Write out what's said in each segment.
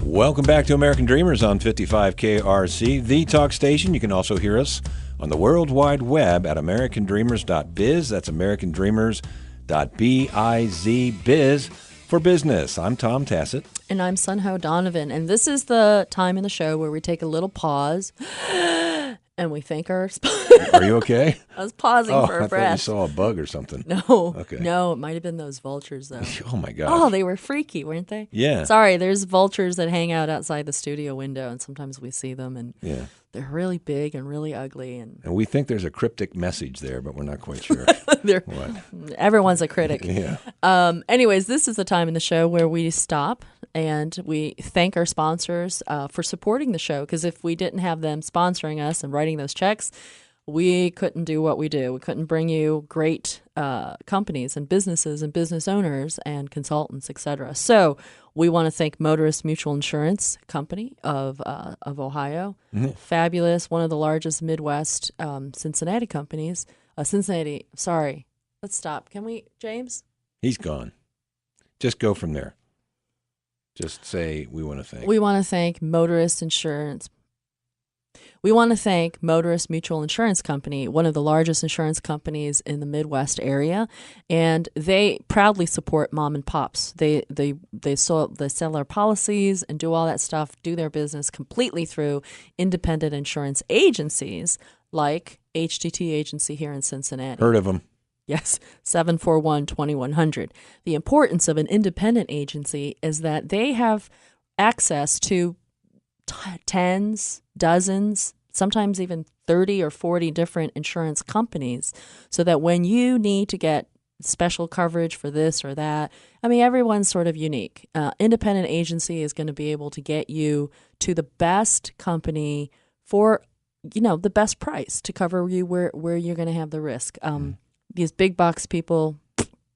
Welcome back to American Dreamers on 55 KRC, the talk station. You can also hear us on the World Wide Web at americandreamers.biz. That's americandreamers.biz for business. I'm Tom Tassett. And I'm Sunho Donovan. And this is the time in the show where we take a little pause and we thank our sponsors. Are you okay? I was pausing for a I breath. thought you saw a bug or something. No. Okay. No, it might have been those vultures, though. Oh, my gosh. Oh, they were freaky, weren't they? Yeah. Sorry, there's vultures that hang out outside the studio window, and sometimes we see them, and they're really big and really ugly. And we think there's a cryptic message there, but we're not quite sure. Everyone's a critic. Yeah. Anyways, this is the time in the show where we stop and we thank our sponsors for supporting the show, because if we didn't have them sponsoring us and writing those checks, we couldn't do what we do. We couldn't bring you great companies and businesses and business owners and consultants, etc. So we want to thank Motorist Mutual Insurance Company of Ohio. Mm-hmm. Fabulous, one of the largest Midwest Cincinnati companies. Sorry, let's stop. Can we, James? He's gone. Just go from there. Just say we want to thank. We want to thank Motorist Insurance. We want to thank Motorist Mutual Insurance Company, one of the largest insurance companies in the Midwest area, and they proudly support mom and pops. They sell their policies and do all that stuff, do their business completely through independent insurance agencies like HTT Agency here in Cincinnati. Heard of them. Yes, 741-2100. The importance of an independent agency is that they have access to tens, dozens, sometimes even 30 or 40 different insurance companies, so that when you need to get special coverage for this or that, I mean, everyone's sort of unique. Independent agency is going to be able to get you to the best company for, the best price to cover you where you're going to have the risk. These big box people,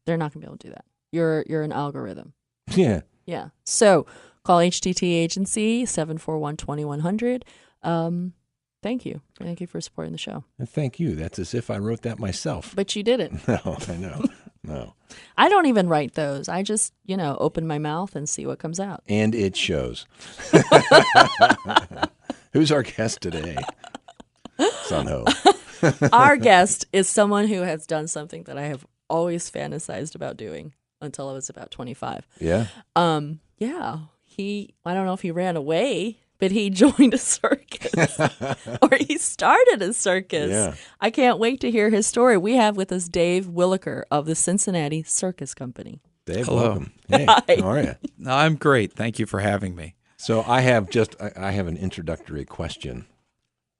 they're not going to be able to do that. You're an algorithm. Yeah. Yeah. So call HTT Agency, 741-2100. Thank you. Thank you for supporting the show. And thank you. That's as if I wrote that myself. But you didn't. No, I know. No. I don't even write those. I just, open my mouth and see what comes out. And it shows. Who's our guest today? Sunho. Our guest is someone who has done something that I have always fantasized about doing until I was about 25. Yeah? Yeah. I don't know if he ran away, but he joined a circus or he started a circus. Yeah. I can't wait to hear his story. We have with us Dave Williker of the Cincinnati Circus Company. Dave, hello. Welcome. Hey, Hi. How are you? I'm great. Thank you for having me. So I have an introductory question.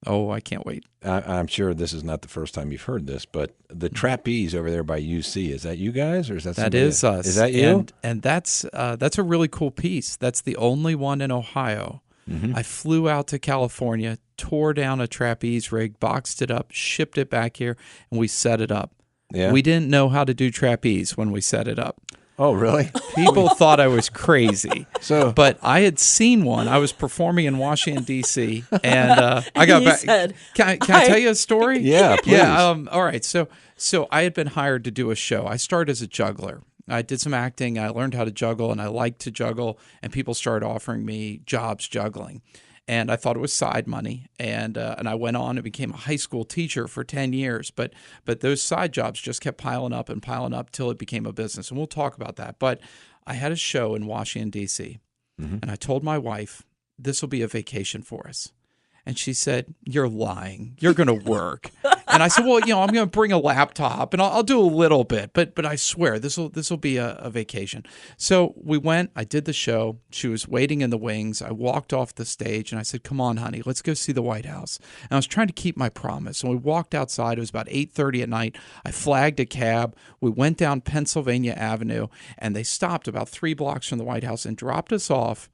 Oh, I can't wait. I'm sure this is not the first time you've heard this, but the trapeze over there by UC, is that you guys or is that somebody? That is us. Is that you? And that's a really cool piece. That's the only one in Ohio. Mm-hmm. I flew out to California, tore down a trapeze rig, boxed it up, shipped it back here, and we set it up. Yeah. We didn't know how to do trapeze when we set it up. Oh, really? People thought I was crazy. But I had seen one. I was performing in Washington, D.C., and I got back. Can I tell you a story? Yeah, please. Yeah. All right. So I had been hired to do a show. I started as a juggler. I did some acting. I learned how to juggle, and I liked to juggle, and people started offering me jobs juggling. And I thought it was side money, and I went on and became a high school teacher for 10 years. But those side jobs just kept piling up till it became a business, and we'll talk about that. But I had a show in Washington, D.C., and I told my wife, this will be a vacation for us. And she said, you're lying. You're going to work. And I said, well, I'm going to bring a laptop and I'll do a little bit, but I swear this will be a vacation. So we went, I did the show. She was waiting in the wings. I walked off the stage and I said, come on, honey, let's go see the White House. And I was trying to keep my promise. And we walked outside. It was about 8:30 at night. I flagged a cab. We went down Pennsylvania Avenue and they stopped about 3 blocks from the White House and dropped us off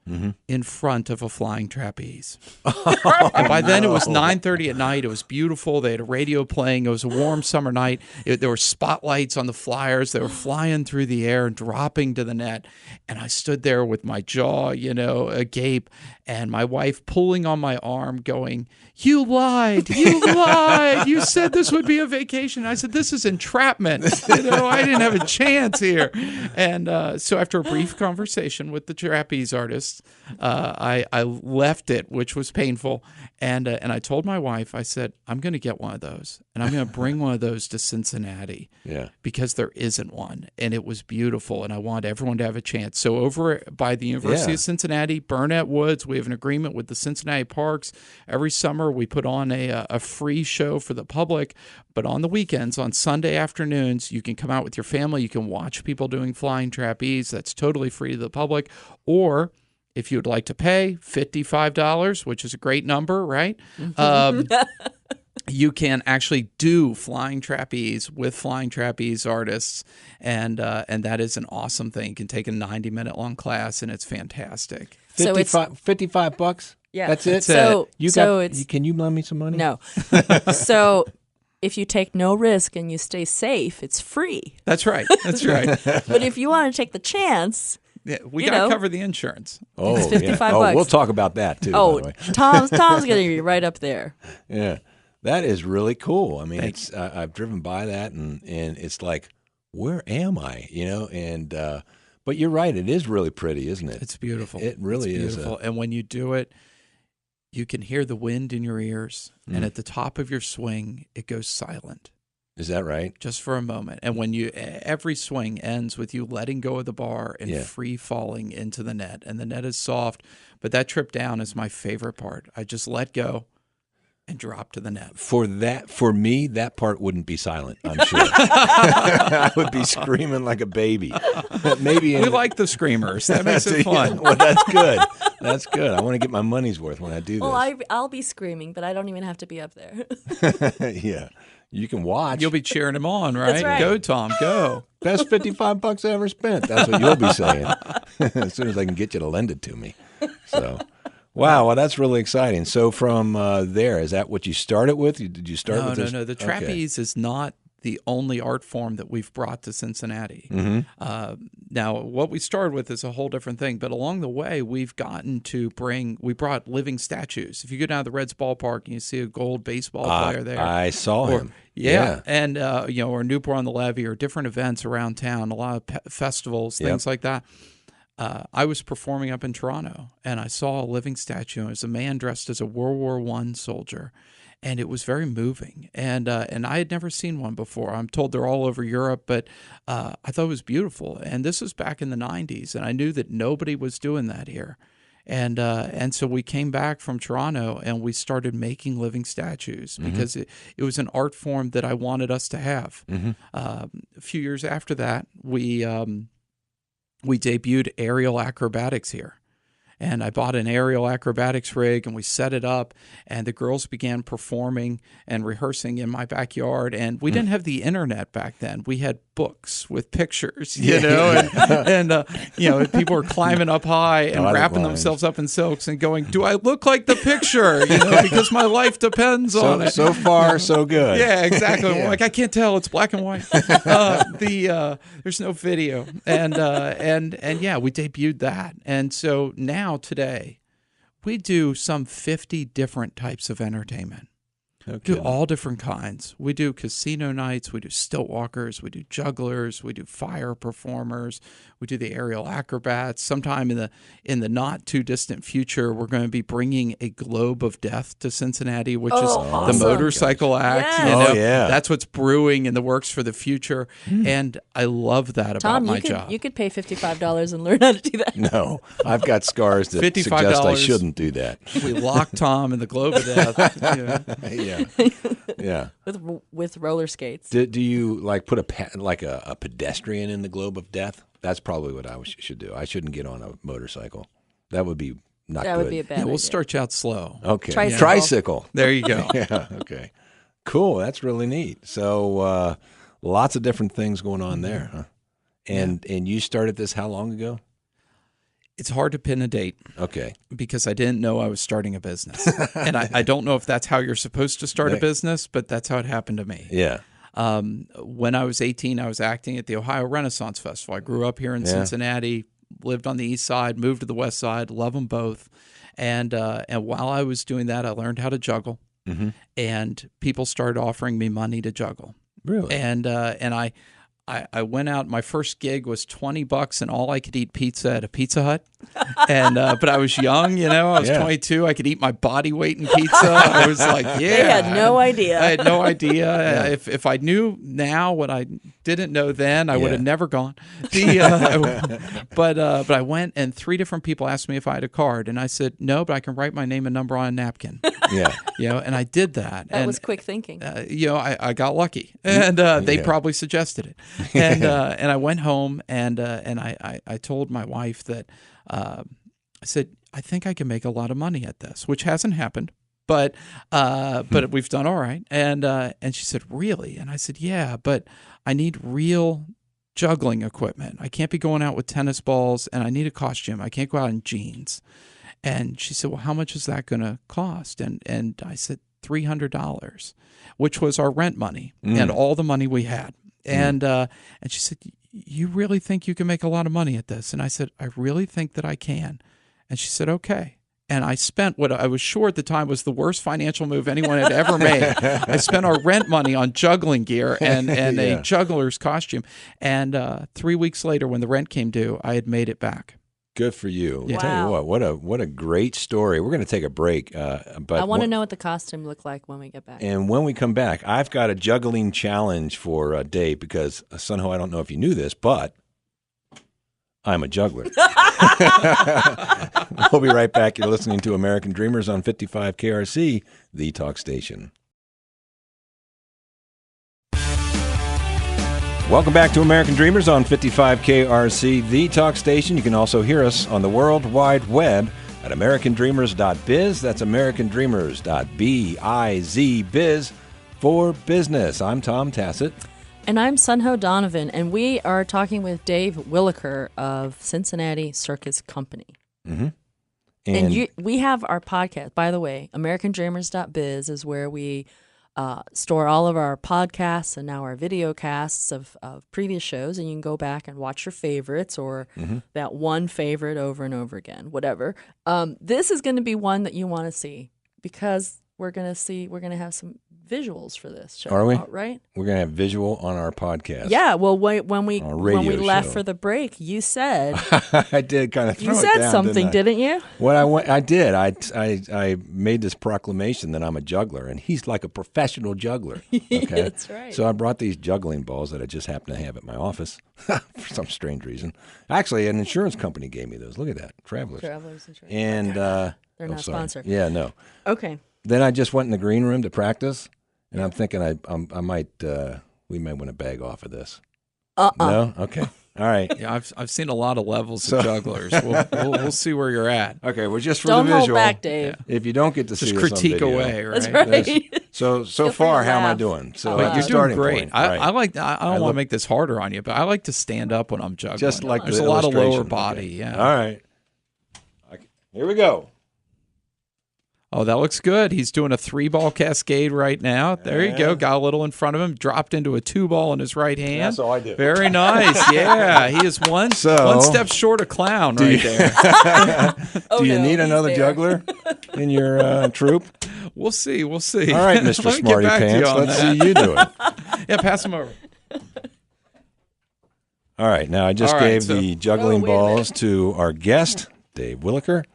in front of a flying trapeze. And by then it was 9:30 at night. It was beautiful. They had a radio playing. It was a warm summer night. There were spotlights on the flyers. They were flying through the air and dropping to the net. And I stood there with my jaw, agape, and my wife pulling on my arm going, "You lied. You lied. You said this would be a vacation." I said, "This is entrapment. I didn't have a chance here." And so after a brief conversation with the trapeze artist, I left it, which was painful. And I told my wife, I said, "I'm going to get one of those, and I'm going to bring one of those to Cincinnati, because there isn't one." And it was beautiful, and I want everyone to have a chance. So over by the University of Cincinnati, Burnett Woods, we have an agreement with the Cincinnati Parks. Every summer we put on a free show for the public, but on the weekends, on Sunday afternoons, you can come out with your family. You can watch people doing flying trapeze. That's totally free to the public. Or if you would like to pay $55, which is a great number, right? You can actually do flying trapeze with flying trapeze artists, and that is an awesome thing. You can take a 90-minute long class, and it's fantastic. $55? Yeah. That's it? Can you lend me some money? No. So if you take no risk and you stay safe, it's free. That's right. That's right. But if you want to take the chance... Yeah, we got to cover the insurance. It's $55. We'll talk about that, too, by the way. Tom's going to be right up there. Yeah. That is really cool. I mean, it's I've driven by that, and it's like, where am I? But you're right. It is really pretty, isn't it? It's beautiful. It really is. Beautiful. And when you do it, you can hear the wind in your ears, and at the top of your swing, it goes silent. Is that right? Just for a moment. And when every swing ends with you letting go of the bar and free falling into the net, and the net is soft, but that trip down is my favorite part. I just let go and drop to the net. For me, that part wouldn't be silent, I'm sure. I would be screaming like a baby. We like the screamers. That makes it fun. Well, that's good. That's good. I want to get my money's worth when I do this. Well, I'll be screaming, but I don't even have to be up there. Yeah. You can watch. You'll be cheering him on, right? That's right. Go, Tom, go. Best $55 I ever spent. That's what you'll be saying. As soon as I can get you to lend it to me. So, wow, well, that's really exciting. So from there, is that what you started with? Did you start with this? No. The trapeze is not the only art form that we've brought to Cincinnati. Now, what we started with is a whole different thing, but along the way, we brought living statues. If you go down to the Reds ballpark and you see a gold baseball player there. I saw him. Yeah. And, or Newport on the Levee, or different events around town, a lot of festivals, things like that. I was performing up in Toronto, and I saw a living statue. It was a man dressed as a World War I soldier. And it was very moving, and I had never seen one before. I'm told they're all over Europe, but I thought it was beautiful. And this was back in the 90s, and I knew that nobody was doing that here. And so we came back from Toronto, and we started making living statues because it was an art form that I wanted us to have. A few years after that, we debuted aerial acrobatics here. And I bought an aerial acrobatics rig, and we set it up, and the girls began performing and rehearsing in my backyard. And we didn't have the internet back then. We had books with pictures, and people were climbing up high and wrapping themselves up in silks and going, "Do I look like the picture?" Because my life depends on it. So far, so good. Yeah, exactly. Yeah. Like, I can't tell. It's black and white. There's no video, and we debuted that, and so now today we do some 50 different types of entertainment. Okay. Do all different kinds. We do casino nights, we do stilt walkers, we do jugglers, we do fire performers, we do the aerial acrobats. Sometime in the not too distant future, we're going to be bringing a Globe of Death to Cincinnati, which is awesome. the motorcycle act. Yes. That's what's brewing in the works for the future, and I love that about my job. You could ppay $55 and learn how to do that. No, I've got scars that suggest I shouldn't do that. We lock Tom in the Globe of Death. Yeah. With roller skates. Do you put a pedestrian in the Globe of Death? That's probably what I should do. I shouldn't get on a motorcycle. That would be not good. That would be a bad idea. We'll start you out slow. Okay. Tricycle. There you go. Yeah. Okay. Cool. That's really neat. So lots of different things going on there, huh? And you started this how long ago? It's hard to pin a date. Okay. Because I didn't know I was starting a business. And I don't know if that's how you're supposed to start a business, but that's how it happened to me. Yeah. When I was 18, I was acting at the Ohio Renaissance Festival. I grew up here in Cincinnati, lived on the east side, moved to the west side, love them both. And while I was doing that, I learned how to juggle. Mm-hmm. And people started offering me money to juggle. Really? And I went out. My first gig was $20, and all I could eat pizza at a Pizza Hut. And but I was young, I was 22. I could eat my body weight in pizza. I was like, yeah. They had no idea. I had no idea. If I knew now what I didn't know then, I would have never gone. But I went, and 3 different people asked me if I had a card, and I said no, but I can write my name and number on a napkin. And I did that. That was quick thinking. I got lucky, and they probably suggested it. And I went home, and I told my wife that I said, I think I can make a lot of money at this, which hasn't happened, but we've done all right. And she said, really? And I said, yeah, but I need real juggling equipment. I can't be going out with tennis balls, and I need a costume. I can't go out in jeans. And she said, well, how much is that going to cost? And I said, $300, which was our rent money and all the money we had. And she said, you really think you can make a lot of money at this? And I said, I really think that I can. And she said, okay. And I spent what I was sure at the time was the worst financial move anyone had ever made. I spent our rent money on juggling gear and a juggler's costume. And 3 weeks later, when the rent came due, I had made it back. Good for you. Yeah. I'll tell you what a great story. We're going to take a break. But I want to know what the costume looked like when we get back. And when we come back, I've got a juggling challenge for Dave because, Sunho, I don't know if you knew this, but I'm a juggler. We'll be right back. You're listening to American Dreamers on 55 KRC, the talk station. Welcome back to American Dreamers on 55 KRC, the talk station. You can also hear us on the World Wide Web at americandreamers.biz. That's americandreamers.biz, biz for business. I'm Tom Tassett. And I'm Sunho Donovan, and we are talking with Dave Williker of Cincinnati Circus Company. Mm-hmm. And we have our podcast, by the way, americandreamers.biz is where we store all of our podcasts and now our video casts of previous shows, and you can go back and watch your favorites or that one favorite over and over again, whatever. This is going to be one that you want to see because we're going to have some visuals for this show. Are we? Right? We're going to have visual on our podcast. Yeah. Well, when we left show. for the break, you said I did kind of throw you it said down, something, didn't you? I did. I made this proclamation that I'm a juggler, and he's like a professional juggler. Okay? That's right. So I brought these juggling balls that I just happen to have at my office for some strange reason. Actually, an insurance company gave me those. Look at that, Travelers Insurance. And they're not sponsored. Yeah, no. Okay. Then I just went in the green room to practice, and I'm thinking I might we may want to bag off of this. No? Okay. All right. Yeah, I've seen a lot of levels of jugglers. We'll see where you're at. Okay, well, just for Don't the visual. hold back, Dave. If you don't get to Just see this on critique video, away, right? That's right. So Feel far, free to how am I laugh. doing? So You're You're starting doing great. point, right. I don't want to make this harder on you, but I like to stand up when I'm juggling. Just like there's the a lot of lower illustration. body. Okay. Yeah. All right. Here we go. Oh, that looks good. He's doing a 3-ball cascade right now. There you go. Got a little in front of him. Dropped into a 2-ball in his right hand. That's all I do. Very nice. Yeah, he is one step short of clown right there. Do you need another juggler in your troupe? We'll see. We'll see. All right, Mr. Let me get Smarty back to you Pants. on Let's that. see you do it. Yeah, pass him over. All right. Now, I just All right, gave so- the juggling wait a minute. balls to our guest, Dave Williker.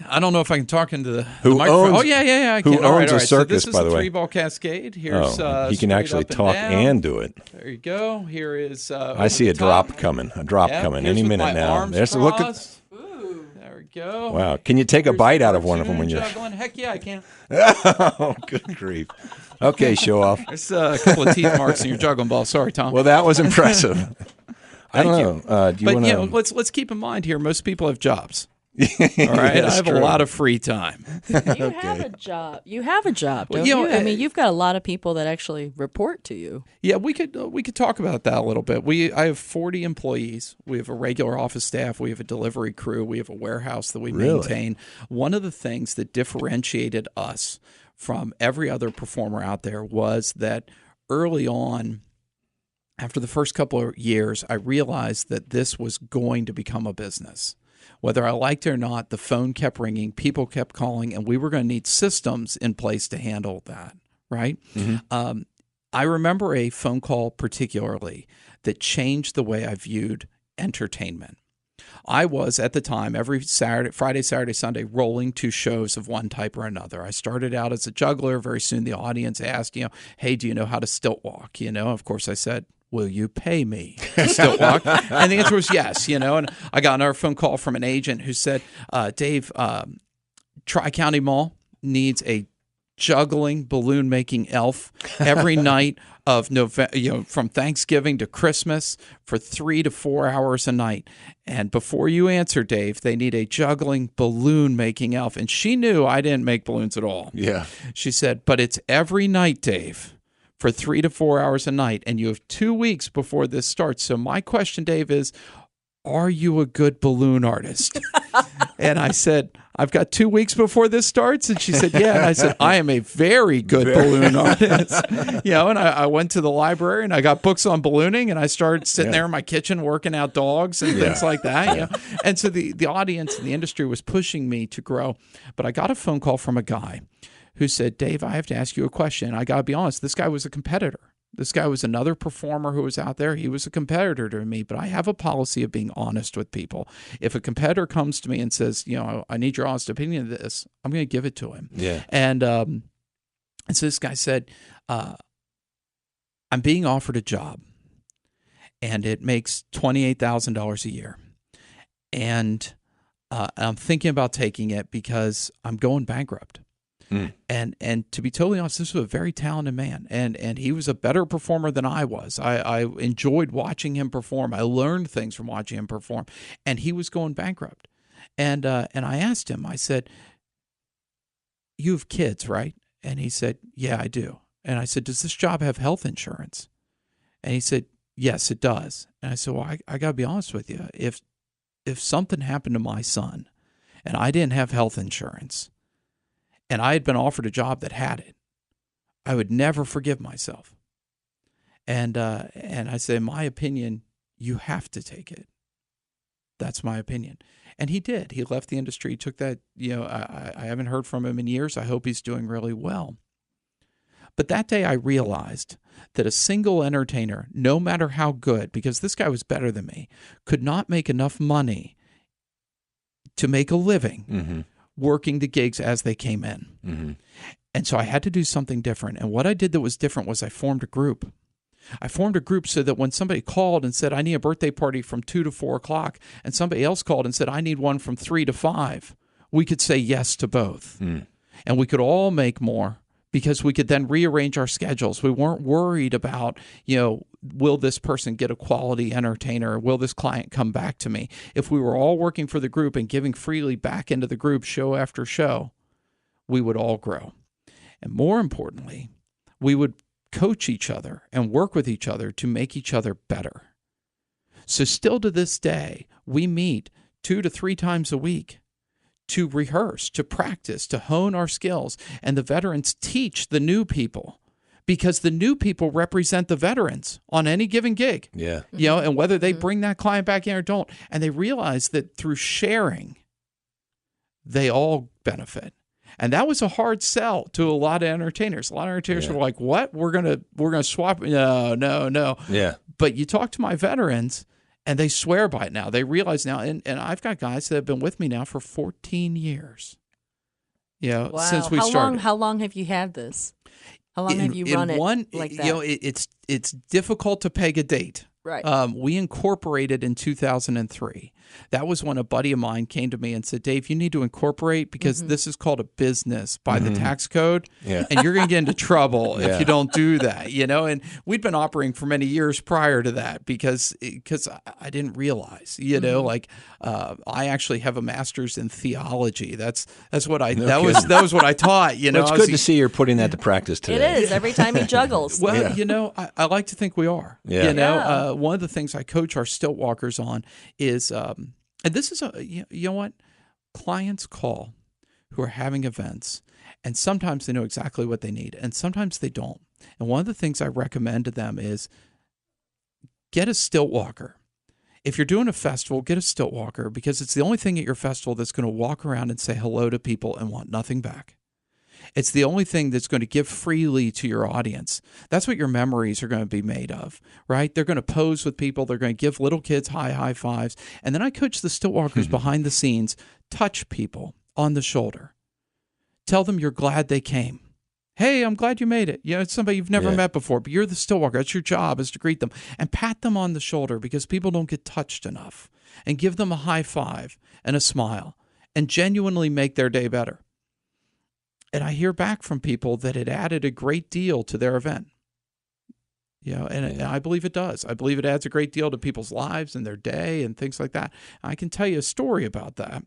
I don't know if I can talk into the Who microphone. owns- Oh, yeah. I who can. All right, owns a all right. circus, so this by is the a way? 3-ball cascade. Here's He can straight actually up and talk down. and do it. There you go. Here is. I see over a the top. drop coming. A drop Yep, coming here's any with minute my now. arms There's a look at. crossed. There we go. Wow. Can you take a Here's bite the out of one of them cartoon when you're? juggling. Heck yeah, I can. Oh, good grief. Okay, show off. There's a couple of teeth marks in your juggling ball. Sorry, Tom. Well, that was impressive. I don't know. Do you but want you know, let's keep in mind here. Most people have jobs. All right, That's I have true. a lot of free time. You have a job. You have a job, don't Well, you? I mean, you've got a lot of people that actually report to you. Yeah, we could talk about that a little bit. I have 40 employees. We have a regular office staff. We have a delivery crew. We have a warehouse that we maintain. One of the things that differentiated us from every other performer out there was that early on, after the first couple of years, I realized that this was going to become a business. Whether I liked it or not, the phone kept ringing, people kept calling, and we were going to need systems in place to handle that, right? Mm-hmm. I remember a phone call particularly that changed the way I viewed entertainment. I was, at the time, every Friday, Saturday, Sunday, rolling to shows of one type or another. I started out as a juggler. Very soon the audience asked, hey, do you know how to stilt walk? Of course I said, will you pay me to stilt walk? And the answer was yes, and I got another phone call from an agent who said, Dave, Tri-County Mall needs a juggling balloon making elf every night of November, from Thanksgiving to Christmas for 3 to 4 hours a night. And before you answer, Dave, they need a juggling balloon making elf. And she knew I didn't make balloons at all. Yeah. She said, but it's every night, Dave, for 3 to 4 hours a night. And you have 2 weeks before this starts. So my question, Dave, is, are you a good balloon artist? And I said, I've got 2 weeks before this starts. And she said, yeah. And I said, I am a very good balloon artist. And I went to the library and I got books on ballooning and I started sitting there in my kitchen working out dogs and things like that. And so the audience and the industry was pushing me to grow. But I got a phone call from a guy who said, Dave, I have to ask you a question. I got to be honest, this guy was a competitor. This guy was another performer who was out there. He was a competitor to me, but I have a policy of being honest with people. If a competitor comes to me and says, I need your honest opinion of this, I'm going to give it to him. Yeah. And so this guy said, I'm being offered a job, and it makes $28,000 a year. And I'm thinking about taking it because I'm going bankrupt. And to be totally honest, this was a very talented man, and he was a better performer than I was. I enjoyed watching him perform. I learned things from watching him perform, and he was going bankrupt. And I asked him, I said, you have kids, right? And he said, yeah, I do. And I said, does this job have health insurance? And he said, yes, it does. And I said, well, I got to be honest with you. If something happened to my son and I didn't have health insurance, and I had been offered a job that had it, I would never forgive myself. And I said, in my opinion, you have to take it. That's my opinion. And he did. He left the industry. He took that, I haven't heard from him in years. I hope he's doing really well. But that day I realized that a single entertainer, no matter how good, because this guy was better than me, could not make enough money to make a living working the gigs as they came in. Mm-hmm. And so I had to do something different. And what I did that was different was I formed a group. I formed a group so that when somebody called and said, I need a birthday party from 2 to 4 o'clock, and somebody else called and said, I need one from 3 to 5, we could say yes to both. And we could all make more because we could then rearrange our schedules. We weren't worried about, will this person get a quality entertainer? Will this client come back to me? If we were all working for the group and giving freely back into the group show after show, we would all grow. And more importantly, we would coach each other and work with each other to make each other better. So still to this day, we meet 2 to 3 times a week to rehearse, to practice, to hone our skills. And the veterans teach the new people, because the new people represent the veterans on any given gig. Yeah. And whether they bring that client back in or don't. And they realize that through sharing, they all benefit. And that was a hard sell to a lot of entertainers. A lot of entertainers were like, what? We're gonna swap? No. Yeah. But you talk to my veterans, and they swear by it now. They realize now, and I've got guys that have been with me now for 14 years. Wow. Since we started. How long have you had this? How long have you run it like that? It's difficult to peg a date. Right. We incorporated in 2003. That was when a buddy of mine came to me and said, Dave, you need to incorporate because this is called a business by the tax code. Yeah. And you're going to get into trouble Yeah. if you don't do that, And we'd been operating for many years prior to that because I didn't realize, I actually have a master's in theology. That's what that was what I taught, Well, it's good to see you're putting that to practice today. It is every time he juggles. Well, I like to think we are. Yeah. One of the things I coach our stilt walkers on is, and this is you know what, clients call who are having events, and sometimes they know exactly what they need, and sometimes they don't. And one of the things I recommend to them is get a stilt walker. If you're doing a festival, get a stilt walker because it's the only thing at your festival that's going to walk around and say hello to people and want nothing back. It's the only thing that's going to give freely to your audience. That's what your memories are going to be made of, right? They're going to pose with people. They're going to give little kids high fives. And then I coach the stilt walkers behind the scenes, touch people on the shoulder. Tell them you're glad they came. Hey, I'm glad you made it. It's somebody you've never met before, but you're the stilt walker. That's your job, is to greet them. And pat them on the shoulder because people don't get touched enough. And give them a high five and a smile and genuinely make their day better. And I hear back from people that it added a great deal to their event. And I believe it does. I believe it adds a great deal to people's lives and their day and things like that. I can tell you a story about that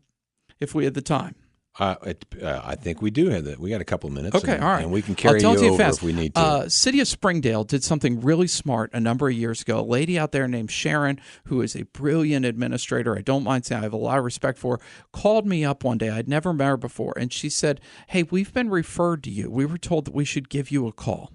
if we had the time. I think we do have that. We got a couple of minutes. Okay, all right. And we can carry you over fast. if we need to. City of Springdale did something really smart a number of years ago. A lady out there named Sharon, who is a brilliant administrator, I don't mind saying I have a lot of respect for her, called me up one day. I'd never met her before. And she said, hey, we've been referred to you. We were told that we should give you a call.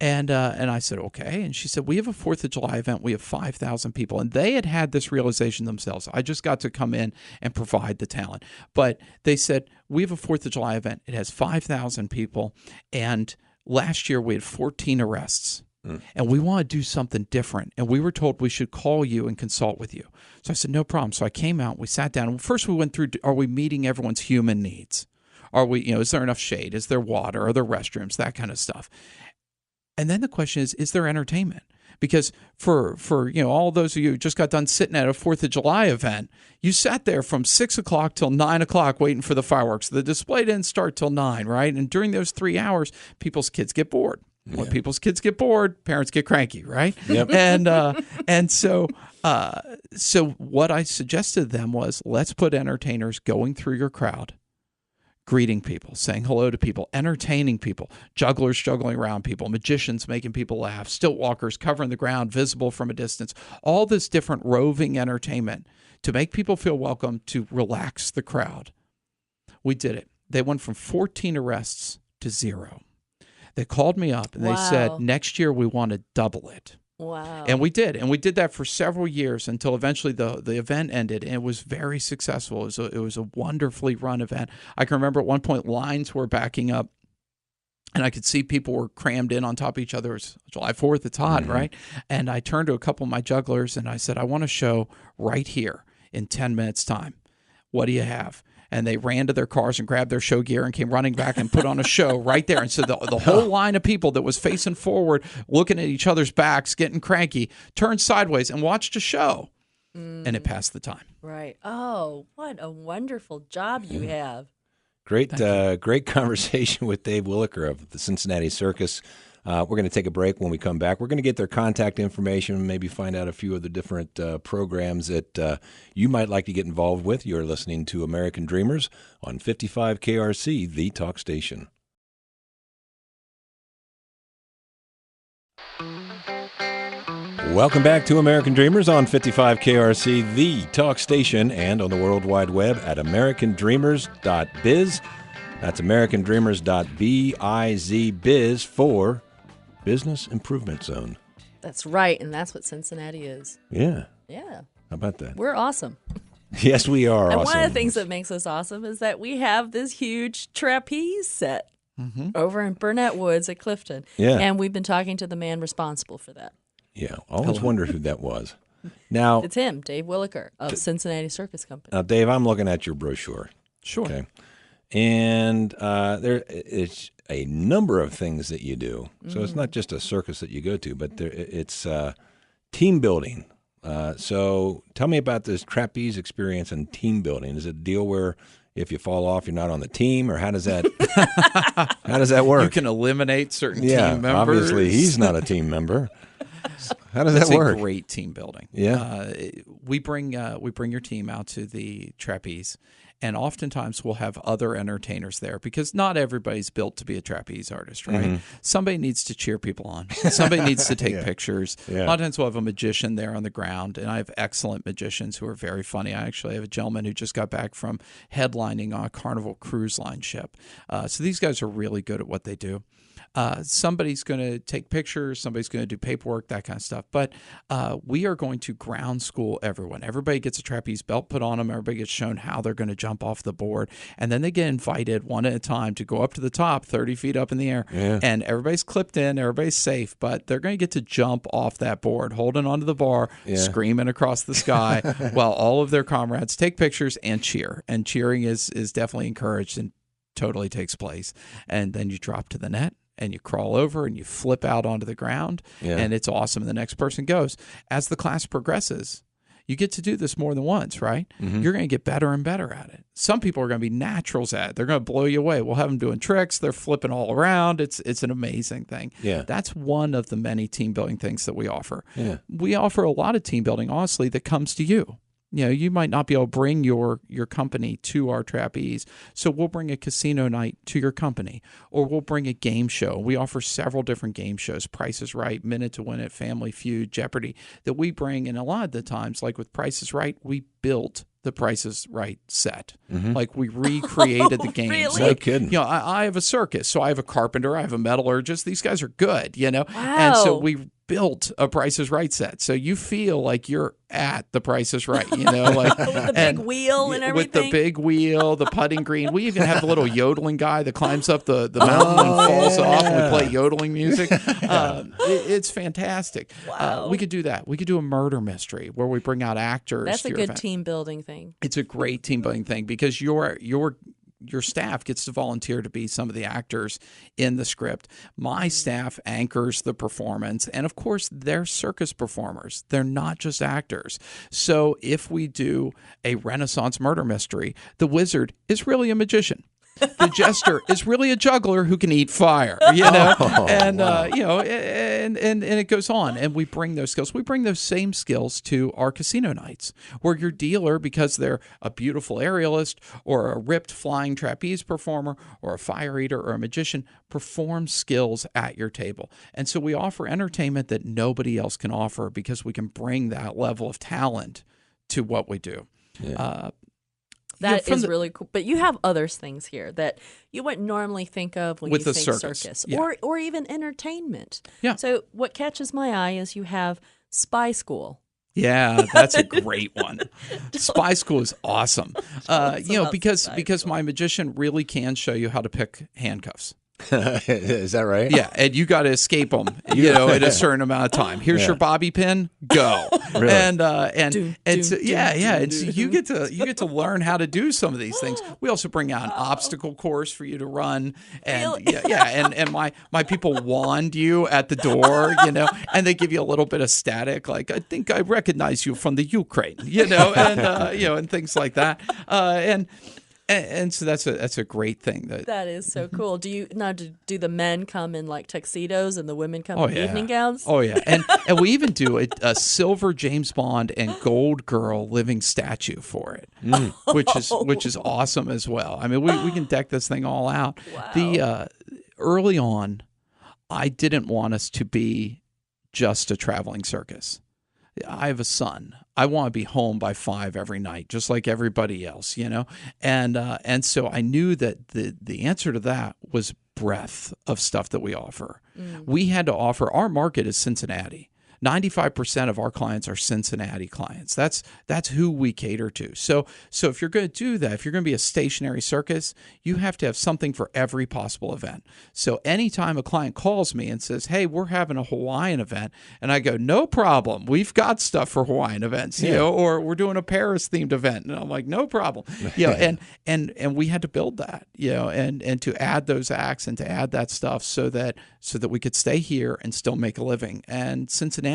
And I said, okay. And she said, we have a 4th of July event. We have 5,000 people. And they had this realization themselves. I just got to come in and provide the talent. But they said, we have a 4th of July event. It has 5,000 people. And last year we had 14 arrests. And we want to do something different. And we were told we should call you and consult with you. So I said, no problem. So I came out. We sat down. First we went through, are we meeting everyone's human needs? Are we, is there enough shade? Is there water? Are there restrooms? That kind of stuff. And then the question is there entertainment? Because for all those of you who just got done sitting at a 4th of July event, you sat there from 6 o'clock till 9 o'clock waiting for the fireworks. The display didn't start till 9, right? And during those 3 hours, people's kids get bored. Yeah. When people's kids get bored, parents get cranky, right? Yep. And so what I suggested to them was let's put entertainers going through your crowd, greeting people, saying hello to people, entertaining people, jugglers juggling around people, magicians making people laugh, stilt walkers covering the ground, visible from a distance, all this different roving entertainment to make people feel welcome, to relax the crowd. We did it. They went from 14 arrests to 0. They called me up and they said, next year we want to double it. Wow. And we did. And we did that for several years until eventually the event ended, and it was very successful. It was a wonderfully run event. I can remember at one point lines were backing up, and I could see people were crammed in on top of each other. It was July 4th, it's hot, right? And I turned to a couple of my jugglers, and I said, I want a show right here in 10 minutes' time. What do you have? And they ran to their cars and grabbed their show gear and came running back and put on a show right there. And so the whole line of people that was facing forward, looking at each other's backs, getting cranky, turned sideways and watched a show. And it passed the time. Right. Oh, what a wonderful job you have. Great conversation with Dave Williker of the Cincinnati Circus. We're going to take a break. When we come back, we're going to get their contact information, maybe find out a few of the different programs that you might like to get involved with. You're listening to American Dreamers on 55 KRC, the talk station. Welcome back to American Dreamers on 55 KRC, the talk station, and on the World Wide Web at americandreamers.biz. That's americandreamers.biz for Business Improvement Zone. That's right, and that's what Cincinnati is. Yeah. Yeah. How about that? We're awesome. Yes, we are and awesome. One of the things that makes us awesome is that we have this huge trapeze set over in Burnett Woods at Clifton. Yeah. And we've been talking to the man responsible for that. Yeah, always wondered who that was. Now it's him, Dave Williker of Cincinnati Circus Company. Now, Dave, I'm looking at your brochure. Sure. Okay. And there is a number of things that you do. So it's not just a circus that you go to, but it's team building, So tell me about this trapeze experience and team building. Is it a deal where if you fall off, you're not on the team, or how does that work? You can eliminate certain Yeah, team members. obviously he's not a team member. How does It's that work? a great team building. Yeah. We bring your team out to the trapeze, and oftentimes we'll have other entertainers there because not everybody's built to be a trapeze artist, right? Mm-hmm. Somebody needs to cheer people on. Somebody needs to take pictures. Yeah. A lot of times we'll have a magician there on the ground, and I have excellent magicians who are very funny. I actually have a gentleman who just got back from headlining on a Carnival Cruise Line ship. So these guys are really good at what they do. Somebody's going to take pictures, somebody's going to do paperwork, that kind of stuff. But we are going to ground school everyone. Everybody gets a trapeze belt put on them. Everybody gets shown how they're going to jump off the board. And then they get invited one at a time to go up to the top, 30 feet up in the air. Yeah. And everybody's clipped in, everybody's safe, but they're going to get to jump off that board, holding onto the bar, screaming across the sky while all of their comrades take pictures and cheer. And cheering is definitely encouraged and totally takes place. And then you drop to the net, and you crawl over and you flip out onto the ground, and it's awesome. And the next person goes. As the class progresses, you get to do this more than once, right? Mm-hmm. You're going to get better and better at it. Some people are going to be naturals at it. They're going to blow you away. We'll have them doing tricks. They're flipping all around. It's an amazing thing. Yeah. That's one of the many team building things that we offer. Yeah. We offer a lot of team building, honestly, that comes to you. You know, you might not be able to bring your company to our trapeze, so we'll bring a casino night to your company, or we'll bring a game show. We offer several different game shows: Price is Right, Minute to Win It, Family Feud, Jeopardy, that we bring. And a lot of the times, like with Price is Right, we built the Price is Right set. Mm-hmm. Like we recreated the games. Really? No Like, kidding. you know, I have a circus, so I have a carpenter, I have a metallurgist. These guys are good, you know? Wow. And so we built a Price is Right set. So you feel like you're at the Price is Right, you know, like With the big wheel and everything. with the big wheel, the putting green. We even have the little yodeling guy that climbs up the mountain and falls off, and we play yodeling music. It's fantastic. Wow. We could do that. We could do a murder mystery where we bring out actors. That's to a your good event. team building thing. It's a great team building thing because your staff gets to volunteer to be some of the actors in the script. My staff anchors the performance, and of course, they're circus performers. They're not just actors. So if we do a Renaissance murder mystery, the wizard is really a magician. The jester is really a juggler who can eat fire, you know, and you know, and it goes on. And we bring those skills. We bring those same skills to our casino nights, where your dealer, because they're a beautiful aerialist or a ripped flying trapeze performer or a fire eater or a magician, performs skills at your table. And so we offer entertainment that nobody else can offer because we can bring that level of talent to what we do. Yeah. That is really cool. But you have other things here that you wouldn't normally think of when you With the think circus. or even entertainment. Yeah. So what catches my eye is you have Spy School. Yeah, that's a great one. Spy School is awesome. You know, about because Spy because School. my magician really can show you how to pick handcuffs. Is that right? Yeah, and you got to escape them, you know, at a certain amount of time. Here's your bobby pin, go. Really? And Doom, so, doom, yeah, doom, yeah. doom, And so doom. you get to learn how to do some of these things. We also bring out an obstacle course for you to run, and Really? and my people wand you at the door, you know, and they give you a little bit of static, like I think I recognize you from the Ukraine, you know, and you know, and things like that, and so that's a great thing. That is so cool. Do the men come in like tuxedos and the women come in yeah. evening gowns? Oh yeah, and we even do a silver James Bond and gold girl living statue for it, which is awesome as well. I mean, we can deck this thing all out. Wow. The early on, I didn't want us to be just a traveling circus. I have a son. I want to be home by 5 every night, just like everybody else, you know? And so I knew that the answer to that was breadth of stuff that we offer. We had to offer, our market is Cincinnati. 95% of our clients are Cincinnati clients. That's who we cater to. So if you're going to do that, if you're going to be a stationary circus, you have to have something for every possible event. So anytime a client calls me and says, "Hey, we're having a Hawaiian event," and I go, "No problem. We've got stuff for Hawaiian events," you know, or we're doing a Paris themed event, and I'm like, "No problem," you know, and we had to build that, you know, and to add those acts and to add that stuff so that we could stay here and still make a living. And Cincinnati,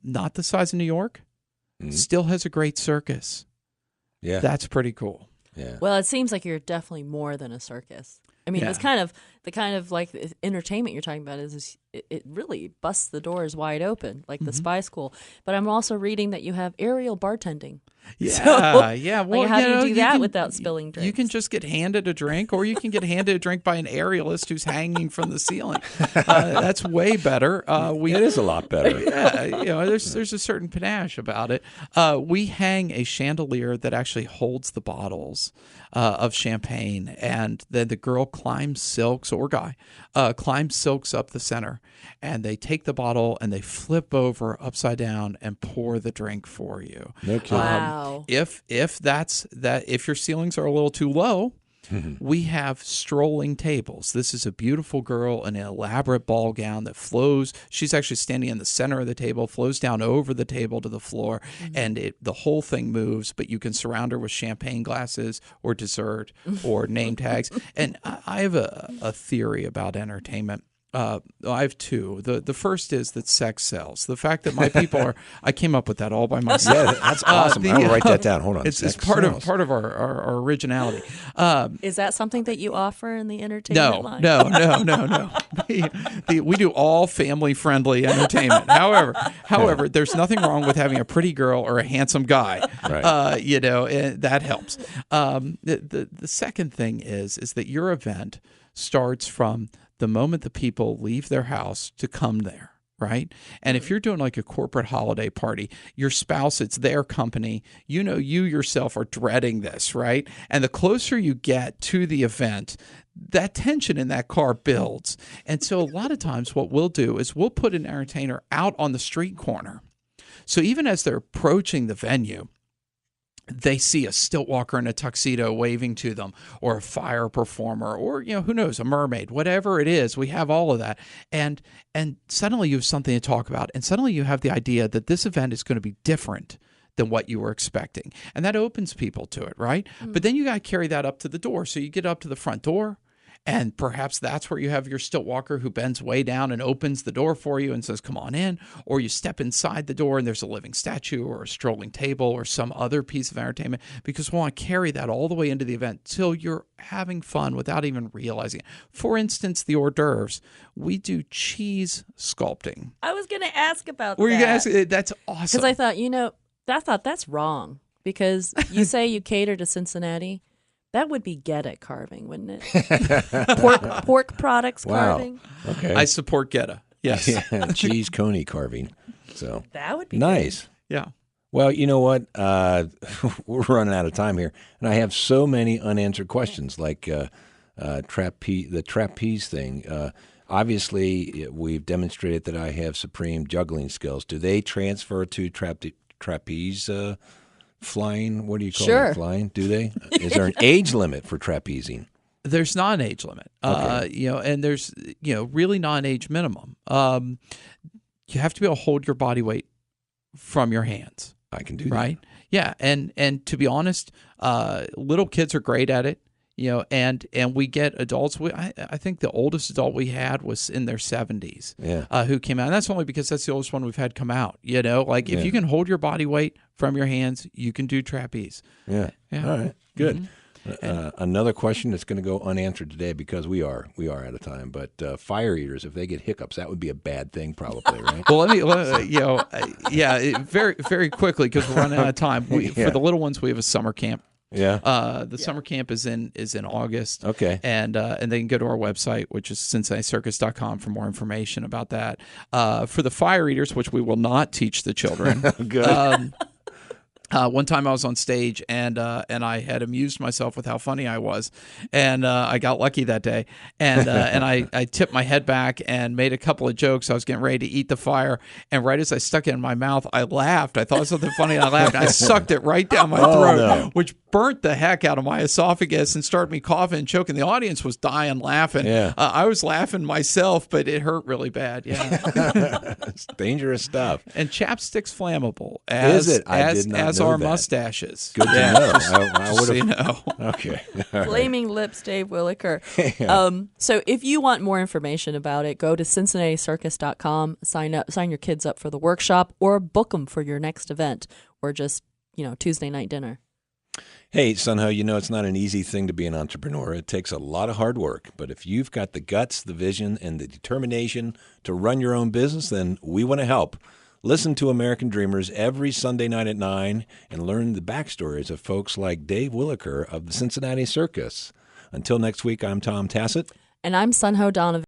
not the size of New York, still has a great circus. Yeah. That's pretty cool. Yeah. Well, it seems like you're definitely more than a circus. I mean, Yeah. it's kind of the kind of like entertainment you're talking about is it really busts the doors wide open, like the Spy School. But I'm also reading that you have aerial bartending. Yeah, So, yeah. Well, like, how do you do that can- without spilling drinks? You can just get handed a drink, or you can get handed a drink by an aerialist who's hanging from the ceiling. That's way better. It is a lot better. Yeah, there's a certain panache about it. We hang a chandelier that actually holds the bottles of champagne, and then the girl climbs silks, or guy climbs silks up the center, and they take the bottle and they flip over upside down and pour the drink for you. No kidding. Wow. If your ceilings are a little too low, we have strolling tables. This is a beautiful girl in an elaborate ball gown that flows. She's actually standing in the center of the table, flows down over the table to the floor, and the whole thing moves, but you can surround her with champagne glasses or dessert or name tags. And I have a theory about entertainment. I have two. The first is that sex sells. The fact that my people are, I came up with that all by myself. Yeah, that's awesome. I'm gonna write that down. Hold on. It's Sex part sells. of our originality. Is that something that you offer in the entertainment line? No. We do all family friendly entertainment. However, there's nothing wrong with having a pretty girl or a handsome guy. Right. And that helps. The second thing is that your event starts from the moment the people leave their house to come there, right? And if you're doing like a corporate holiday party, your spouse, it's their company, you yourself are dreading this, right? And the closer you get to the event, that tension in that car builds. And so a lot of times what we'll do is we'll put an entertainer out on the street corner. So even as they're approaching the venue, they see a stilt walker in a tuxedo waving to them, or a fire performer, or who knows, a mermaid, whatever it is. We have all of that, and suddenly you have something to talk about, and suddenly you have the idea that this event is going to be different than what you were expecting, and that opens people to it, right? But then you got to carry that up to the door. So you get up to the front door, and perhaps that's where you have your stilt walker who bends way down and opens the door for you and says, come on in. Or you step inside the door and there's a living statue or a strolling table or some other piece of entertainment, because we want to carry that all the way into the event till you're having fun without even realizing it. For instance, the hors d'oeuvres, we do cheese sculpting. I was going to ask about Were that. you guys? That's awesome. Because I thought that's wrong. Because you say you cater to Cincinnati. That would be Geta carving, wouldn't it? pork products carving. Okay. I support Geta. Yes. Yeah, cheese coney carving. So That would be nice. Yeah. Well, you know what? We're running out of time here, and I have so many unanswered questions, like the trapeze thing. Obviously, we've demonstrated that I have supreme juggling skills. Do they transfer to trapeze flying? What do you call Sure. it? Flying? Do they? Is there an age limit for trapezing? There's not an age limit, and there's really not an age minimum. You have to be able to hold your body weight from your hands, I can do that. right? Yeah, and to be honest, little kids are great at it. And we get adults. I think the oldest adult we had was in their 70s. Yeah. Who came out. And that's only because that's the oldest one we've had come out. If you can hold your body weight from your hands, you can do trapeze. Yeah. Yeah. All right. Good. Another question that's going to go unanswered today, because we are out of time. But fire eaters, if they get hiccups, that would be a bad thing, probably, right? Well, very, very quickly, because we're running out of time. For the little ones, we have a summer camp. Yeah. The summer camp is in August. Okay. And they can go to our website, which is CincinnatiCircus.com, for more information about that. For the fire eaters, which we will not teach the children. Good. One time I was on stage and I had amused myself with how funny I was, and I got lucky that day, and I tipped my head back and made a couple of jokes. I was getting ready to eat the fire, and right as I stuck it in my mouth, I laughed. I thought it was something funny, and I laughed. And I sucked it right down my throat, which burnt the heck out of my esophagus and started me coughing and choking. The audience was dying laughing. Yeah. I was laughing myself, but it hurt really bad. Yeah. It's dangerous stuff. And chapstick's flammable. Is it? I did not know our that. mustaches. Good to Yeah, know. just- I just would so you have. know. Okay. All right. Flaming Lips, Dave Williker. Yeah. So if you want more information about it, go to CincinnatiCircus.com, sign your kids up for the workshop, or book them for your next event, or just, Tuesday night dinner. Hey, Sunho, it's not an easy thing to be an entrepreneur. It takes a lot of hard work. But if you've got the guts, the vision, and the determination to run your own business, then we want to help. Listen to American Dreamers every Sunday night at 9 and learn the backstories of folks like Dave Williker of the Cincinnati Circus. Until next week, I'm Tom Tassett. And I'm Sunho Donovan.